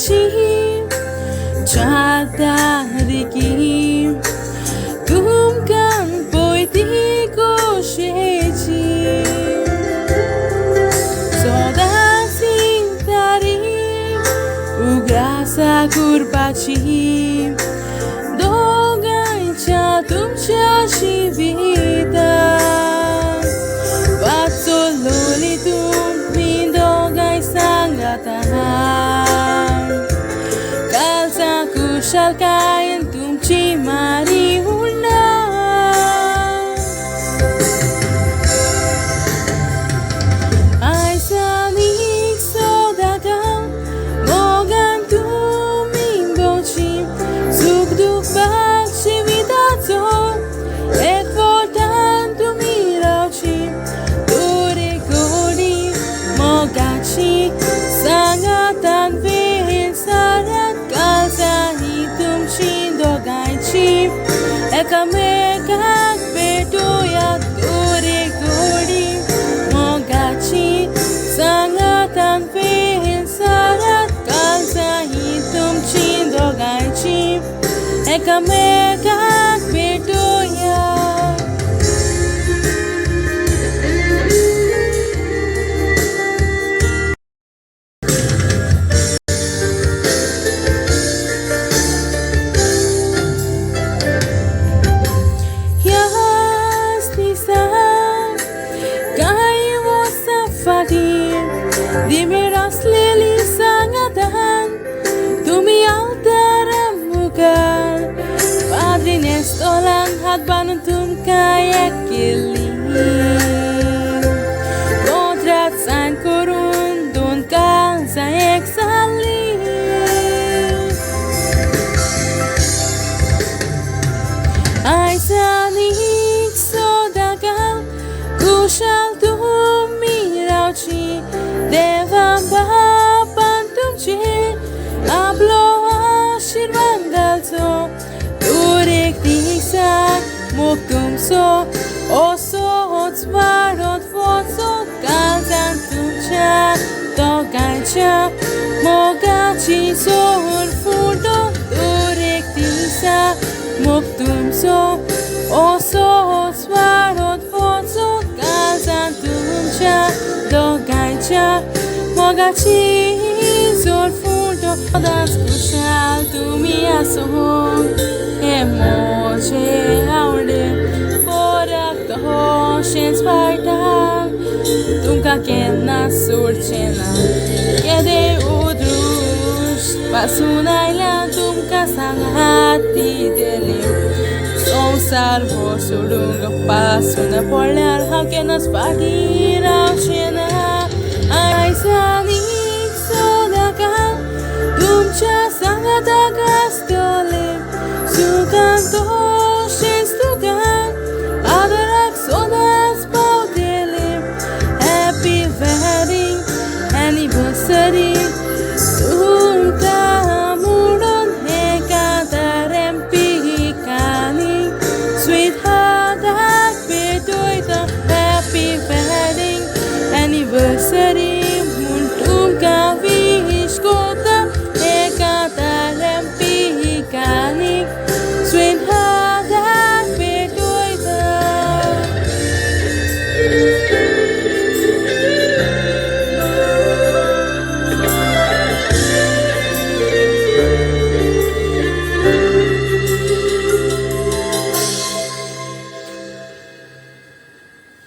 Mogachi Chatariki Tum kan poetiko shechi Soda sintari Ugrasa kurbachi Dogancia tumcia shivita Patsololi tum mindogai sangatahan Kalsa kushal kain tumci marihuna Aisanik sodakan Mogan tuming bochim Sukduk bak shivitato Ek voltan tumirauchim Dure gori mogachi Sangatan vehin sarat Kalsa hitum chindogaichim Eka mekak bedoya Dure gori mogachi Sangatan vehin sarat Kalsa hitum chindogaichim Eka mekak bedoya Dime lili sangatan Tumi altara mukan Padri nestolan hat banuntum kayak kili Kontrat san korun Don kan sayek sali Aisanik sodagal Kushal tumirauchi Devam bapan tumche Ablo ashirvan dalso Turek disak muktum so Oso hotsvarot fotso Kalzan tumcha Togancha Mogachi sohur furdo Turek disak muktum so Oso hotsvarot fotso Kalzan tumcha Dogacha Mogachi Zorfundo Das kushal tumi asohon Emoche aure Forak toho shens partan Tumka kenna surchena Yede udrush Pasunailan tumka sanghati delim Sonsar vorsulunga pasuna polar Haukenas pagira shena Aisanik sodakan Tumcha sangatagastolim Sukan toho shenstukan Adarak sodas pautelim Happy wedding anniversary Tumka mudon hekatarem pihikani Sweetheart ak bedoita Happy wedding anniversary